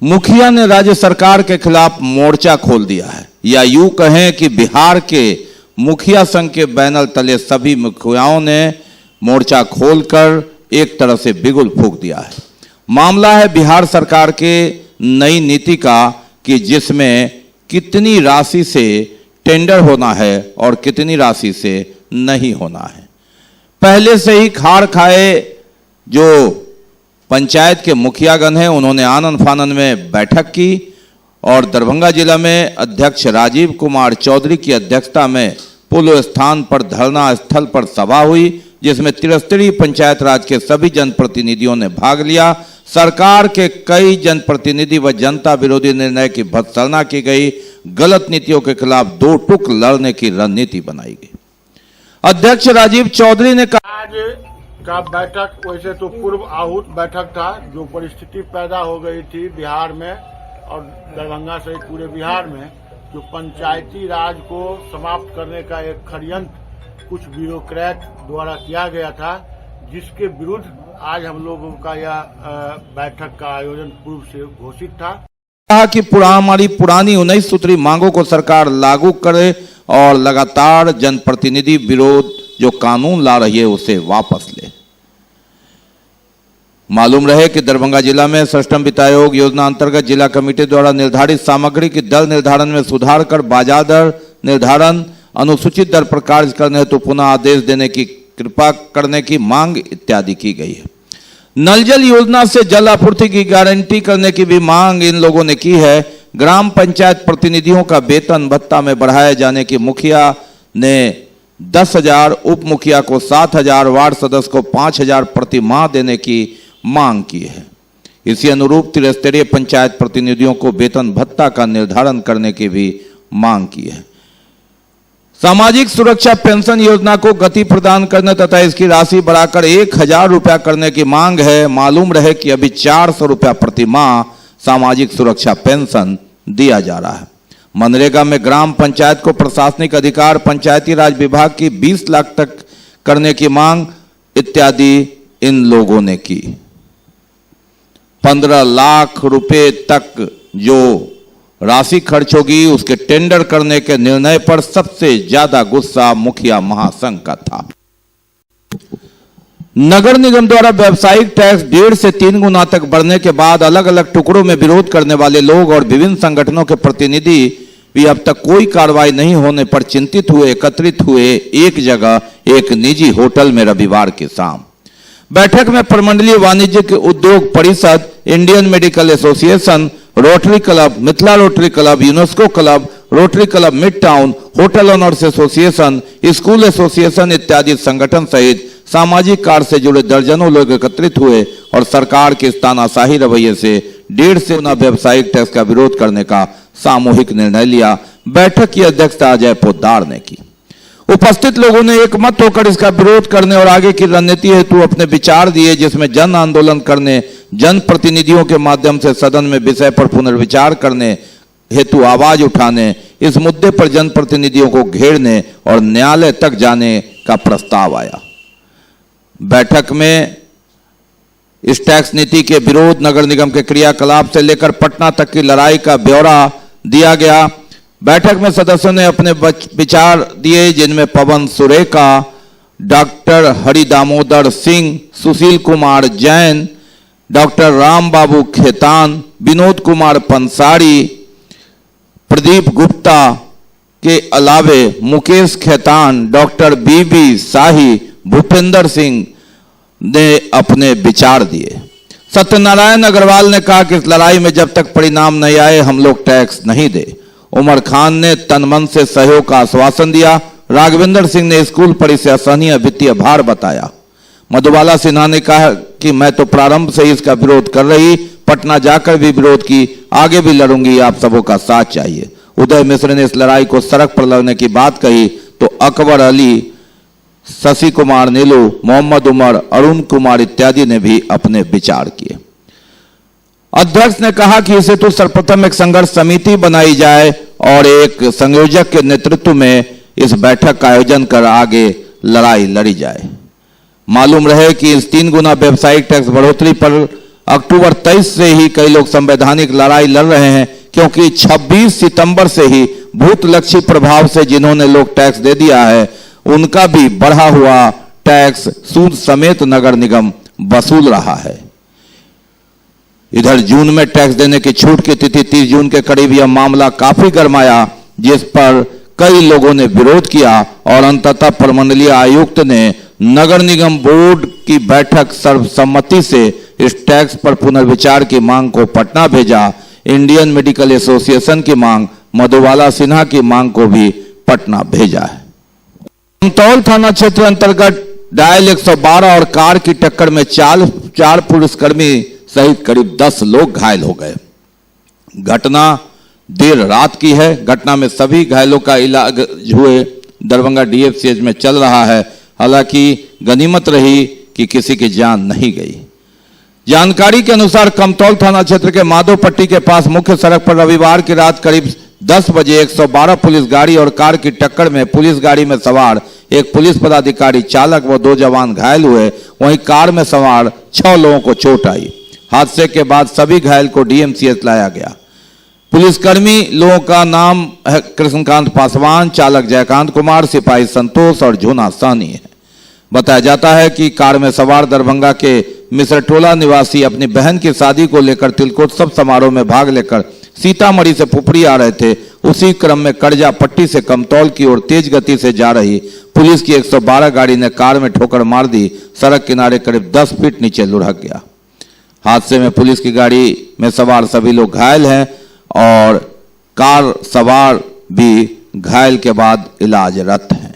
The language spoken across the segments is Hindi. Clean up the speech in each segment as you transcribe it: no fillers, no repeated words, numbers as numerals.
मुखिया ने राज्य सरकार के खिलाफ मोर्चा खोल दिया है, या यूं कहें कि बिहार के मुखिया संघ के बैनर तले सभी मुखियाओं ने मोर्चा खोलकर एक तरह से बिगुल फूंक दिया है। मामला है बिहार सरकार के नई नीति का कि जिसमें कितनी राशि से टेंडर होना है और कितनी राशि से नहीं होना है। पहले से ही खाड़ खाए जो पंचायत के मुखियागण हैं, उन्होंने आनन फानन में बैठक की और दरभंगा जिला में अध्यक्ष राजीव कुमार चौधरी की अध्यक्षता में पुल स्थान पर धरना स्थल पर सभा हुई, जिसमें त्रिस्तरीय पंचायत राज के सभी जनप्रतिनिधियों ने भाग लिया। सरकार के कई जनप्रतिनिधि व जनता विरोधी निर्णय की भर्त्सना की गई। गलत नीतियों के खिलाफ दो टुक लड़ने की रणनीति बनाई गई। अध्यक्ष राजीव चौधरी ने कहा, आज का बैठक वैसे तो पूर्व आहूत बैठक था, जो परिस्थिति पैदा हो गई थी बिहार में और दरभंगा सहित पूरे बिहार में, जो पंचायती राज को समाप्त करने का एक षड्यंत्र कुछ ब्यूरोक्रेट द्वारा किया गया था, जिसके विरुद्ध आज हम लोगों का यह बैठक का आयोजन पूर्व से घोषित था। कहा कि हमारी पुरानी 19 सूत्री मांगों को सरकार लागू करे और लगातार जनप्रतिनिधि विरोध जो कानून ला रही है उसे वापस ले। मालूम रहे कि दरभंगा जिला में सष्टम वित्त आयोग योजना अंतर्गत जिला कमेटी द्वारा निर्धारित सामग्री की दर निर्धारण में सुधार कर बाजार दर निर्धारण, अनुसूचित दर पर कार्य करने हेतु पुनः आदेश देने की कृपा करने की मांग इत्यादि की गई है। नल जल योजना से जल आपूर्ति की गारंटी करने की भी मांग इन लोगों ने की है। ग्राम पंचायत प्रतिनिधियों का वेतन भत्ता में बढ़ाए जाने की मुखिया ने 10,000, उप मुखिया को 7,000, वार्ड सदस्य को 5,000 प्रति माह देने की मांग की है। इसी अनुरूप त्रिस्तरीय पंचायत प्रतिनिधियों को वेतन भत्ता का निर्धारण करने की भी मांग की है। सामाजिक सुरक्षा पेंशन योजना को गति प्रदान करने तथा इसकी राशि बढ़ाकर 1,000 रुपया करने की मांग है। मालूम रहे कि अभी 400 रुपया प्रति माह सामाजिक सुरक्षा पेंशन दिया जा रहा है। मनरेगा में ग्राम पंचायत को प्रशासनिक अधिकार पंचायती राज विभाग की 20 लाख तक करने की मांग इत्यादि इन लोगों ने की। 15 लाख रुपए तक जो राशि खर्च होगी उसके टेंडर करने के निर्णय पर सबसे ज्यादा गुस्सा मुखिया महासंघ का था। नगर निगम द्वारा व्यावसायिक टैक्स 1.5 से 3 गुना तक बढ़ने के बाद अलग अलग टुकड़ों में विरोध करने वाले लोग और विभिन्न संगठनों के प्रतिनिधि भी अब तक कोई कार्रवाई नहीं होने पर चिंतित हुए एकत्रित हुए एक जगह एक निजी होटल में रविवार की शाम। बैठक में प्रमंडलीय वाणिज्यिक उद्योग परिषद, Indian medical association, rotary club, Mithila rotary club, UNESCO club, rotary club mid town, hotel owners association, school association इत्यादि संगठन सहित सामाजिक कार्य से जुड़े दर्जनों लोग एकत्रित हुए और सरकार के इस तानाशाही रवैये से 1.5 से गुना व्यावसायिक टैक्स का विरोध करने का सामूहिक निर्णय लिया। बैठक की अध्यक्षता अजय पोद्दार ने की। उपस्थित लोगों ने एकमत होकर इसका विरोध करने और आगे की रणनीति हेतु अपने विचार दिए, जिसमें जन आंदोलन करने, जनप्रतिनिधियों के माध्यम से सदन में विषय पर पुनर्विचार करने हेतु आवाज उठाने, इस मुद्दे पर जनप्रतिनिधियों को घेरने और न्यायालय तक जाने का प्रस्ताव आया। बैठक में इस टैक्स नीति के विरोध, नगर निगम के क्रियाकलाप से लेकर पटना तक की लड़ाई का ब्यौरा दिया गया। बैठक में सदस्यों ने अपने विचार दिए, जिनमें पवन सुरेका, डॉक्टर हरि दामोदर सिंह, सुशील कुमार जैन, डॉक्टर राम बाबू खेतान, विनोद कुमार पंसारी, प्रदीप गुप्ता के अलावे मुकेश खेतान, डॉक्टर बीबी शाही, भूपेंद्र सिंह ने अपने विचार दिए। सत्यनारायण अग्रवाल ने कहा कि इस लड़ाई में जब तक परिणाम नहीं आए हम लोग टैक्स नहीं दे। उमर खान ने तन मन से सहयोग का आश्वासन दिया। राघवेंद्र सिंह ने स्कूल परिसर असहनीय वित्तीय भार बताया। मधुबाला सिन्हा ने कहा कि मैं तो प्रारंभ से ही इसका विरोध कर रही, पटना जाकर भी विरोध की, आगे भी लड़ूंगी, आप सबों का साथ चाहिए। उदय मिश्र ने इस लड़ाई को सड़क पर लड़ने की बात कही तो अकबर अली, शशि कुमार नीलू, मोहम्मद उमर, अरुण कुमार इत्यादि ने भी अपने विचार किए। अध्यक्ष ने कहा कि इसे तो सर्वप्रथम एक संघर्ष समिति बनाई जाए और एक संयोजक के नेतृत्व में इस बैठक का आयोजन कर आगे लड़ाई लड़ी जाए। मालूम रहे कि इस 3 गुना व्यावसायिक टैक्स बढ़ोतरी पर अक्टूबर 23 से ही कई लोग संवैधानिक लड़ाई लड़ रहे हैं, क्योंकि 26 सितंबर से ही भूतलक्षी प्रभाव से जिन्होंने लोग टैक्स दे दिया है उनका भी बढ़ा हुआ टैक्स सूद समेत नगर निगम वसूल रहा है। इधर जून में टैक्स देने की छूट की तिथि 30 जून के करीब यह मामला काफी गरमाया, जिस पर कई लोगों ने विरोध किया और अंततः प्रमंडलीय आयुक्त ने नगर निगम बोर्ड की बैठक सर्वसम्मति से इस टैक्स पर पुनर्विचार की मांग को पटना भेजा। इंडियन मेडिकल एसोसिएशन की मांग, मधुबाला सिन्हा की मांग को भी पटना भेजा है। कमतौल थाना क्षेत्र अंतर्गत डायल 112 और कार की टक्कर में चार पुलिसकर्मी सहित करीब 10 लोग घायल हो गए। घटना देर रात की है। घटना में सभी घायलों का इलाज हुए दरभंगा डीएफसीएच में चल रहा है। हालांकि गनीमत रही कि किसी की जान नहीं गई। जानकारी के अनुसार कमतौल थाना क्षेत्र के माधोपट्टी के पास मुख्य सड़क पर रविवार की रात करीब 10 बजे 112 पुलिस गाड़ी और कार की टक्कर में पुलिस गाड़ी में सवार एक पुलिस पदाधिकारी, चालक व 2 जवान घायल हुए। वहीं कार में सवार 6 लोगों को चोट आई। हादसे के बाद सभी घायल को डीएमसीएच लाया गया। पुलिसकर्मी लोगों का नाम है कृष्णकांत पासवान, चालक जयकांत कुमार, सिपाही संतोष और झूना सानी है। बताया जाता है कि कार में सवार दरभंगा के मिश्रटोला निवासी अपनी बहन की शादी को लेकर तिलकोत्सव समारोह में भाग लेकर सीतामढ़ी से पुपरी आ रहे थे। उसी क्रम में करजा पट्टी से कमतौल की ओर तेज गति से जा रही पुलिस की 112 गाड़ी ने कार में ठोकर मार दी। सड़क किनारे करीब 10 फीट नीचे लुढ़क गया। हादसे में पुलिस की गाड़ी में सवार सभी लोग घायल हैं और कार सवार भी घायल के बाद इलाजरत हैं।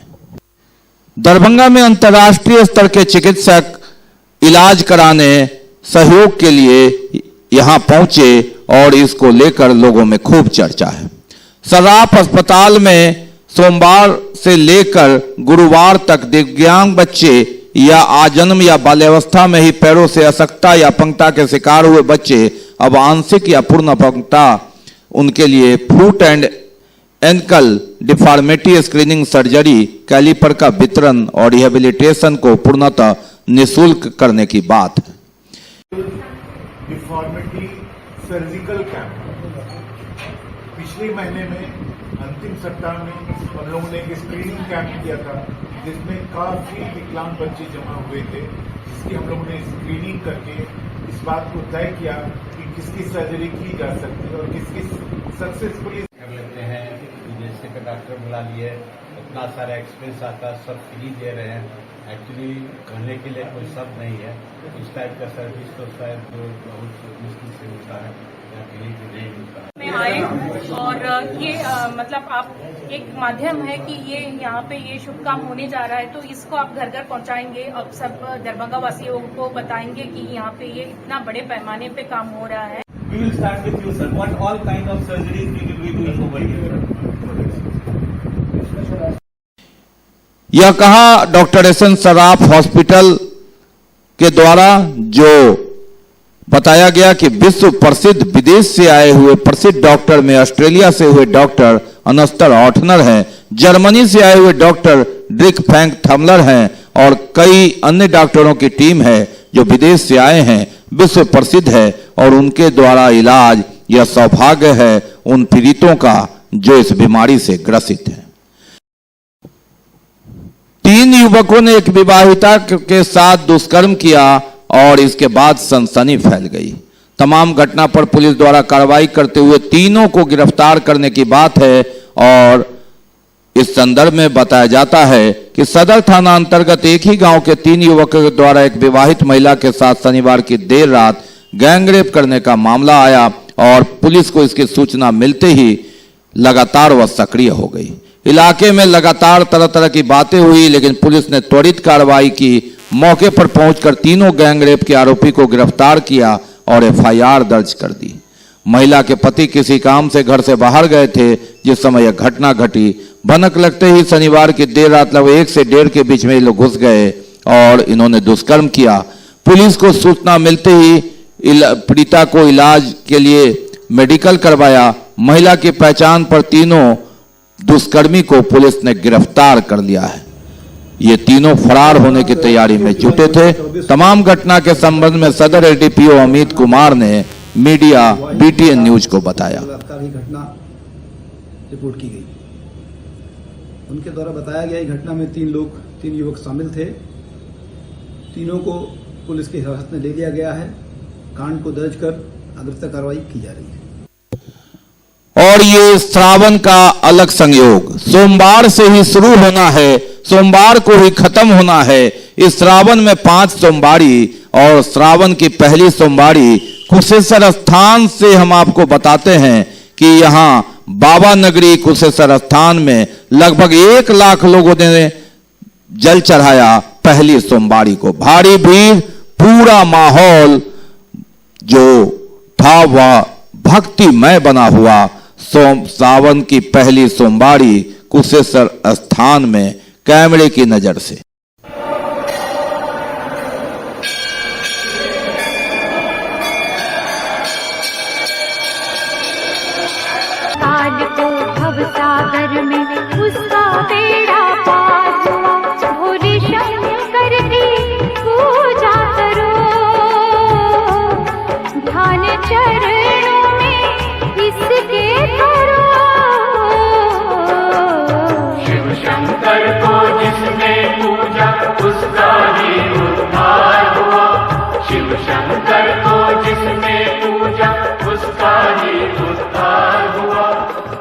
दरभंगा में अंतर्राष्ट्रीय स्तर के चिकित्सक इलाज कराने सहयोग के लिए यहां पहुंचे और इसको लेकर लोगों में खूब चर्चा है। सर्राफ अस्पताल में सोमवार से लेकर गुरुवार तक दिव्यांग बच्चे या आजन्म या बाल्यावस्था में ही पैरों से अशक्तता या अपंगता के शिकार हुए बच्चे अब आंशिक या पूर्ण अपंगता उनके लिए foot and ankle deformity screening surgery caliper का वितरण और रिहेबिलिटेशन को पूर्णतः निःशुल्क करने की बात है। डिफॉर्मिटी सर्जिकल कैंप पिछले महीने में अंतिम सप्ताह में हम लोगों ने एक स्क्रीनिंग कैंप किया था, जिसमें काफी विकलांग बच्चे जमा हुए थे, जिसकी हम लोगों ने स्क्रीनिंग करके इस बात को तय किया कि किसकी सर्जरी की जा सकती है और किसकी सक्सेसफुली कर लेते हैं। जैसे कि डॉक्टर बुला लिए, इतना सारा एक्सपेंस आता है, सब फ्री दे रहे हैं। एक्चुअली कहने के लिए कोई शब्द नहीं है। इस टाइप का सर्विस तो शायद बहुत मुश्किल से होता है या कहीं भी नहीं मिलता है। में आए और ये मतलब आप एक माध्यम है कि ये यहाँ पे ये शुभ काम होने जा रहा है, तो इसको आप घर घर पहुँचाएंगे और सब दरभंगा वासियों को बताएंगे कि यहाँ पे ये इतना बड़े पैमाने पे काम हो रहा है। We will start with you, sir. What all kind of surgeries we will be doing over here? यह कहा डॉक्टर एस.एन. सर्राफ हॉस्पिटल के द्वारा, जो बताया गया कि विश्व प्रसिद्ध विदेश से आए हुए प्रसिद्ध डॉक्टर में ऑस्ट्रेलिया से हुए डॉक्टर अनस्तर ऑटनर हैं, जर्मनी से आए हुए डॉक्टर ड्रिक फैंक थमलर हैं और कई अन्य डॉक्टरों की टीम है जो विदेश से आए हैं, विश्व प्रसिद्ध है और उनके द्वारा इलाज यह सौभाग्य है उन पीड़ितों का जो इस बीमारी से ग्रसित है। 3 युवकों ने एक विवाहिता के साथ दुष्कर्म किया और इसके बाद सनसनी फैल गई। तमाम घटना पर पुलिस द्वारा कार्रवाई करते हुए तीनों को गिरफ्तार करने की बात है और इस संदर्भ में बताया जाता है कि सदर थाना अंतर्गत एक ही गांव के 3 युवकों के द्वारा एक विवाहित महिला के साथ शनिवार की देर रात गैंगरेप करने का मामला आया और पुलिस को इसकी सूचना मिलते ही लगातार वह सक्रिय हो गई। इलाके में लगातार तरह तरह की बातें हुई, लेकिन पुलिस ने त्वरित कार्रवाई की। मौके पर पहुंचकर तीनों गैंगरेप के आरोपी को गिरफ्तार किया और एफआईआर दर्ज कर दी। महिला के पति किसी काम से घर से बाहर गए थे जिस समय यह घटना घटी। भनक लगते ही शनिवार की देर रात लगभग 1 से 1.5 के बीच में ये लोग घुस गए और इन्होंने दुष्कर्म किया। पुलिस को सूचना मिलते ही पीड़िता को इलाज के लिए मेडिकल करवाया। महिला की पहचान पर तीनों दुष्कर्मी को पुलिस ने गिरफ्तार कर लिया है। ये तीनों फरार होने की तैयारी में जुटे थे। तमाम घटना के संबंध में सदर एडीपीओ अमित कुमार ने मीडिया बीटीएन न्यूज को बताया। बलात्कारी घटना रिपोर्ट की गई। उनके द्वारा बताया गया इस घटना में 3 युवक शामिल थे। तीनों को पुलिस की हिरासत में ले लिया गया है। कांड को दर्ज कर अग्रिम कार्रवाई की जा रही है। और ये श्रावण का अलग संयोग सोमवार से ही शुरू होना है, सोमवार को ही खत्म होना है। इस श्रावण में 5 सोमवारी और श्रावण की पहली सोमवारी कुशेश्वर स्थान से हम आपको बताते हैं कि यहां बाबा नगरी कुशेश्वर स्थान में लगभग 1 लाख लोगों ने जल चढ़ाया पहली सोमवारी को। भारी भीड़, पूरा माहौल जो था वह भक्तिमय बना हुआ। सावन की पहली सोमवारी कुशेश्वर स्थान में कैमरे की नजर से। काल को भव सागर में उसका बेड़ा पार हुआ। भोले शंकर की पूजा करो, ध्यान चरणों में इसके करो। शिव शंकर को जिसने पूजा उसका ही उद्धार हुआ। शिव शंकर को जिसने पूजा उसका ही उद्धार हुआ।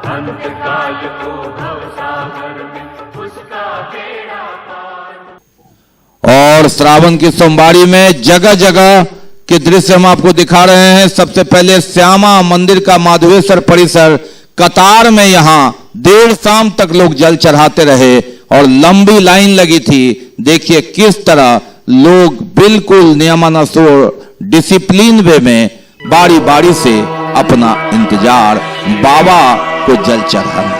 अंतकाल को भवसागर में उसका बेड़ा पार। और श्रावण की सोमवारी में जगह जगह के दृश्य हम आपको दिखा रहे हैं। सबसे पहले श्यामा मंदिर का माधवेश्वर परिसर, कतार में यहां देर शाम तक लोग जल चढ़ाते रहे और लंबी लाइन लगी थी। देखिए किस तरह लोग बिल्कुल नियमानुसार डिसिप्लिन वे में बारी बारी से अपना इंतजार बाबा को जल चढ़ाने।